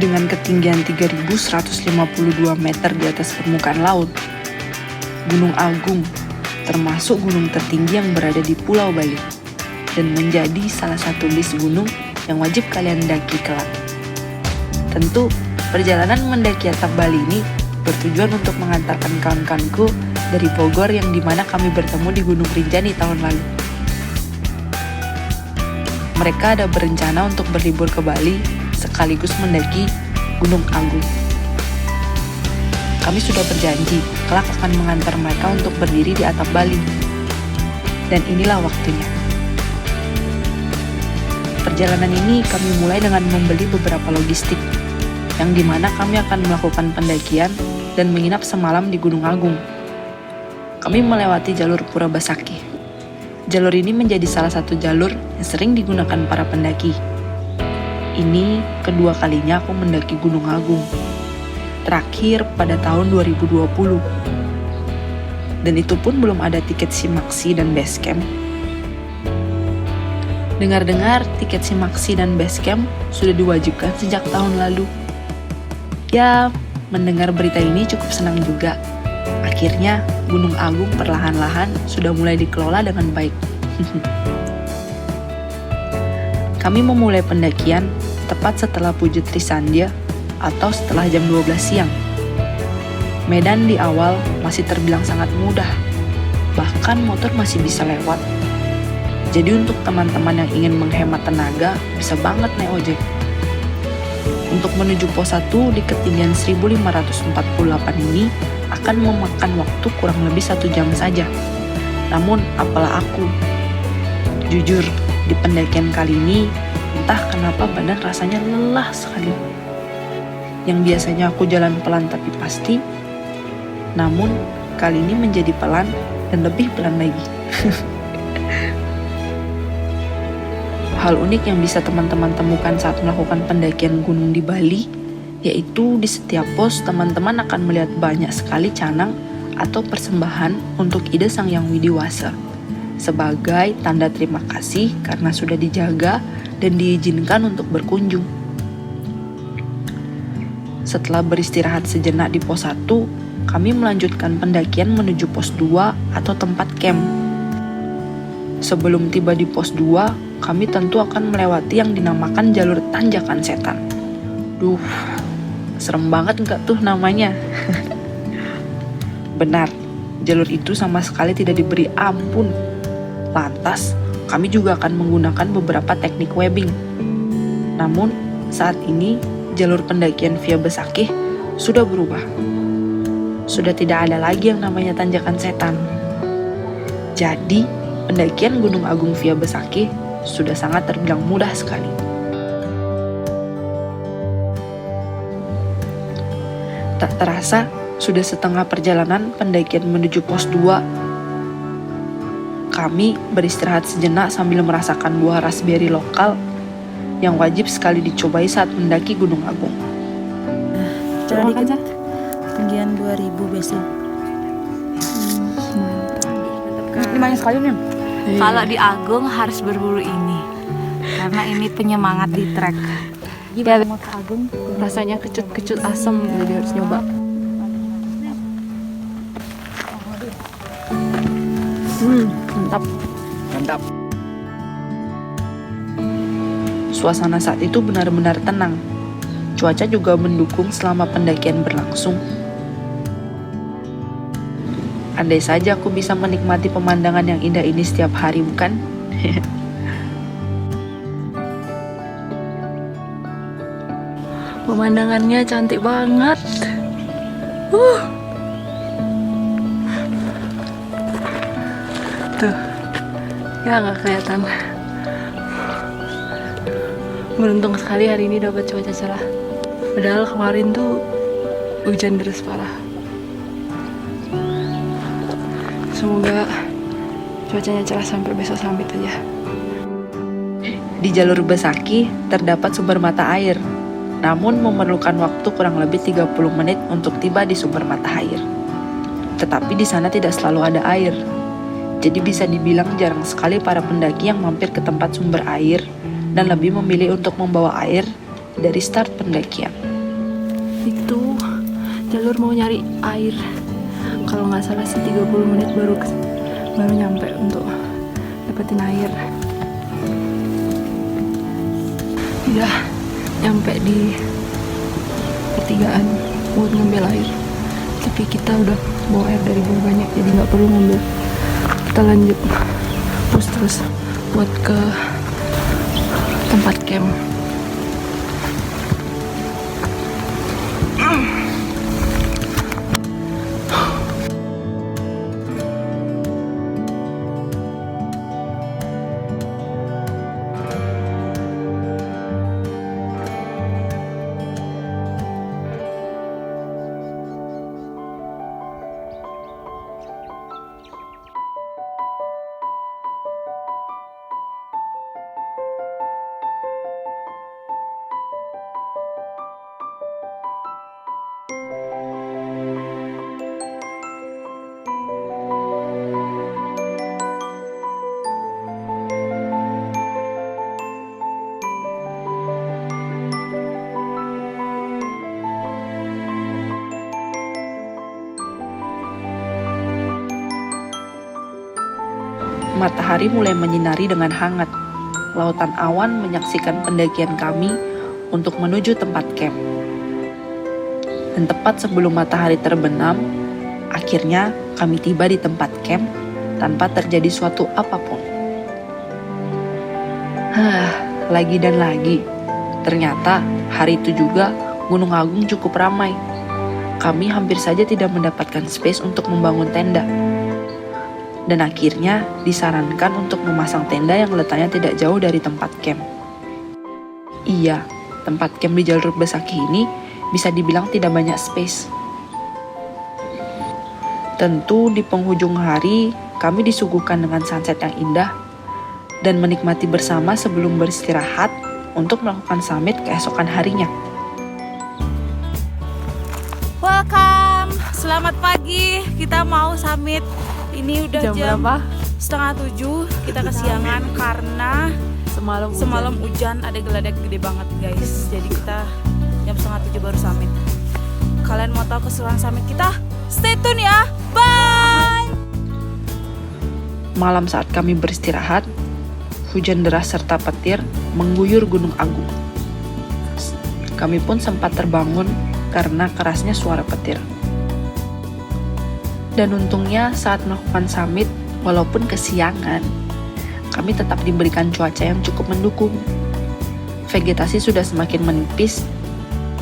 dengan ketinggian 3.152 meter di atas permukaan laut. Gunung Agung termasuk gunung tertinggi yang berada di Pulau Bali dan menjadi salah satu list gunung yang wajib kalian daki kelak. Tentu, perjalanan mendaki atap Bali ini bertujuan untuk mengantarkan kawan-kawanku dari Bogor yang dimana kami bertemu di Gunung Rinjani tahun lalu. Mereka ada berencana untuk berlibur ke Bali sekaligus mendaki Gunung Agung. Kami sudah berjanji kelak akan mengantar mereka untuk berdiri di atap Bali. Dan inilah waktunya. Perjalanan ini kami mulai dengan membeli beberapa logistik, yang dimana kami akan melakukan pendakian dan menginap semalam di Gunung Agung. Kami melewati jalur Pura Besakih. Jalur ini menjadi salah satu jalur yang sering digunakan para pendaki. Ini kedua kalinya aku mendaki Gunung Agung. Terakhir pada tahun 2020. Dan itu pun belum ada tiket Simaksi dan Basecamp. Dengar-dengar tiket Simaksi dan Basecamp sudah diwajibkan sejak tahun lalu. Ya, mendengar berita ini cukup senang juga. Akhirnya Gunung Agung perlahan-lahan sudah mulai dikelola dengan baik. Kami memulai pendakian tepat setelah Bukit Trisandya atau setelah jam 12 siang. Medan di awal masih terbilang sangat mudah, bahkan motor masih bisa lewat. Jadi untuk teman-teman yang ingin menghemat tenaga, bisa banget naik ojek. Untuk menuju pos 1 di ketinggian 1548 ini akan memakan waktu kurang lebih 1 jam saja. Namun apalah aku. Jujur, di pendakian kali ini, entah kenapa badan rasanya lelah sekali. Yang biasanya aku jalan pelan tapi pasti, namun kali ini menjadi pelan dan lebih pelan lagi. Hal unik yang bisa teman-teman temukan saat melakukan pendakian gunung di Bali, yaitu di setiap pos teman-teman akan melihat banyak sekali canang atau persembahan untuk Ida Sang Hyang Widiwasa, sebagai tanda terima kasih karena sudah dijaga dan diizinkan untuk berkunjung. Setelah beristirahat sejenak di pos 1, kami melanjutkan pendakian menuju pos 2 atau tempat camp. Sebelum tiba di pos 2, kami tentu akan melewati yang dinamakan jalur Tanjakan Setan. Duh, serem banget nggak tuh namanya? Benar, jalur itu sama sekali tidak diberi ampun. Lantas, kami juga akan menggunakan beberapa teknik webbing. Namun, saat ini jalur pendakian via Besakih sudah berubah. Sudah tidak ada lagi yang namanya Tanjakan Setan. Jadi, pendakian Gunung Agung via Besakih sudah sangat terbilang mudah sekali. Tak terasa, sudah setengah perjalanan pendakian menuju pos 2. Kami beristirahat sejenak sambil merasakan buah raspberry lokal yang wajib sekali dicobai saat mendaki Gunung Agung. Coba dikit, ketinggian 2000 besi. Lumayan sekali nih. Kalau di Agung harus berburu ini, karena ini penyemangat di trek. Ya, mau ke Agung rasanya kecut-kecut asem, jadi harus nyoba. Mantap. Suasana saat itu benar-benar tenang. Cuaca juga mendukung selama pendakian berlangsung. Andai saja aku bisa menikmati pemandangan yang indah ini setiap hari, bukan? Pemandangannya cantik banget. Tuh, ya nggak kelihatan. Beruntung sekali hari ini dapat cuaca cerah. Padahal kemarin tuh hujan deras parah. Semoga cuacanya cerah sampai besok summit aja. Di jalur Besakih terdapat sumber mata air, namun memerlukan waktu kurang lebih 30 menit untuk tiba di sumber mata air. Tetapi di sana tidak selalu ada air. Jadi bisa dibilang jarang sekali para pendaki yang mampir ke tempat sumber air dan lebih memilih untuk membawa air dari start pendakian. Itu jalur mau nyari air. Kalau nggak salah sih 30 menit baru nyampe untuk dapetin air. Udah nyampe di pertigaan buat ngambil air, tapi kita udah bawa air dari bawah banyak, jadi nggak perlu ngambil. Kita lanjut terus buat ke tempat camp. Matahari mulai menyinari dengan hangat. Lautan awan menyaksikan pendakian kami untuk menuju tempat camp. Dan tepat sebelum matahari terbenam, akhirnya kami tiba di tempat camp tanpa terjadi suatu apapun. Lagi dan lagi. Ternyata hari itu juga Gunung Agung cukup ramai. Kami hampir saja tidak mendapatkan space untuk membangun tenda. Dan akhirnya disarankan untuk memasang tenda yang letaknya tidak jauh dari tempat camp. Iya, tempat camp di jalur Besaki ini bisa dibilang tidak banyak space. Tentu di penghujung hari kami disuguhkan dengan sunset yang indah dan menikmati bersama sebelum beristirahat untuk melakukan summit keesokan harinya. Welcome, selamat pagi. Kita mau summit. Ini udah jam berapa? 6:30. Kita kesiangan karena semalam hujan, ada geladak gede banget guys. Jadi kita jam 6:30 baru summit. Kalian mau tahu keseruan summit kita? Stay tune ya. Bye. Malam saat kami beristirahat, hujan deras serta petir mengguyur Gunung Agung. Kami pun sempat terbangun karena kerasnya suara petir. Dan untungnya saat melakukan summit, walaupun kesiangan, kami tetap diberikan cuaca yang cukup mendukung. Vegetasi sudah semakin menipis,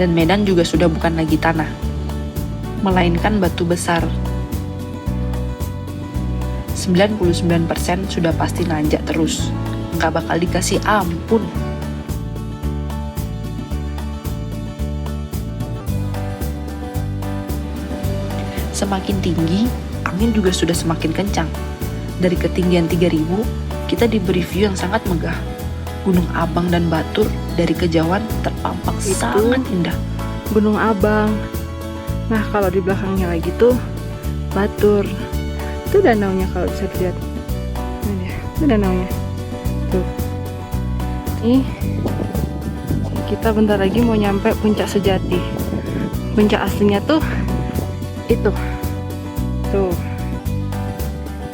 dan medan juga sudah bukan lagi tanah, melainkan batu besar. 99% sudah pasti nanjak terus, nggak bakal dikasih ampun. Semakin tinggi, angin juga sudah semakin kencang. Dari ketinggian 3000, kita diberi view yang sangat megah. Gunung Abang dan Batur dari kejauhan terpampang sangat indah. Gunung Abang. Nah, kalau di belakangnya lagi tuh Batur. Itu danaunya kalau bisa dilihat. Nah, dia, itu danaunya. Tuh. Nih, kita bentar lagi mau nyampe puncak sejati. Puncak aslinya tuh itu. Tuh.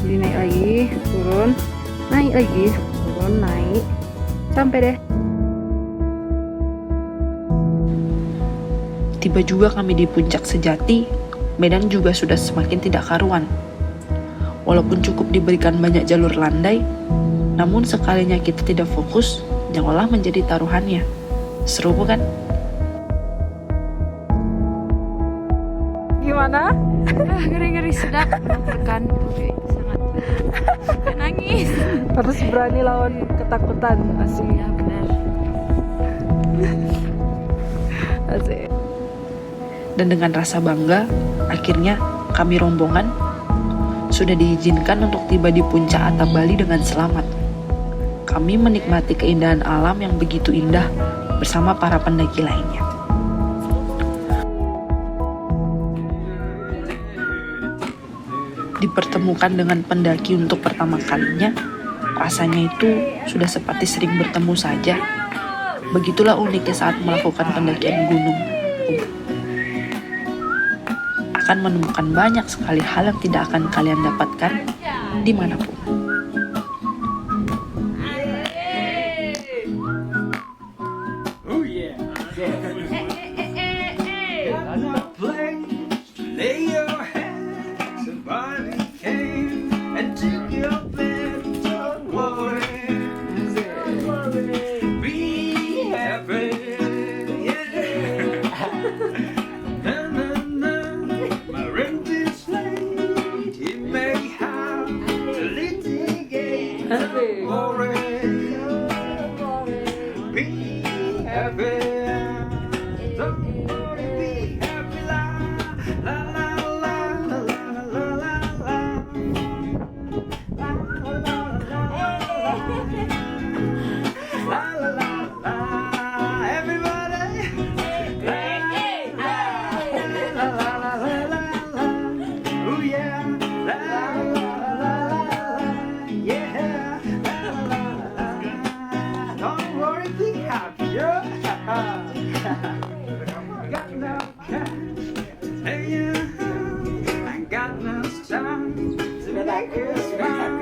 Jadi naik lagi, turun, naik lagi, turun, naik. Sampai deh. Tiba juga kami di puncak sejati, medan juga sudah semakin tidak karuan. Walaupun cukup diberikan banyak jalur landai, namun sekalinya kita tidak fokus, yang olah menjadi taruhannya. Seru bukan? Gimana? Ngeri-ngeri sedap, deg-degan, sangat nangis. Harus berani lawan ketakutan. Asik. Ya benar. Asik. Dan dengan rasa bangga, akhirnya kami rombongan sudah diizinkan untuk tiba di puncak atap Bali dengan selamat. Kami menikmati keindahan alam yang begitu indah bersama para pendaki lainnya. Dipertemukan dengan pendaki untuk pertama kalinya, rasanya itu sudah seperti sering bertemu saja. Begitulah uniknya saat melakukan pendakian gunung. akan menemukan banyak sekali hal yang tidak akan kalian dapatkan dimanapun. Oh yeah. Got no place to lay your head. Somebody came and took your bed. Don't worry. Be happy. Yeah. Na, na, na. My rent is late. It may have to litigate. Don't worry. Be happy. Don't worry, be happy. La la la la la la la la. La la la la. Everybody. La la la la la. Oh yeah. La la la la. Yeah. La la la la. Don't worry, be happy. Yeah. Got no cash. Hey, I got no time to make you smile.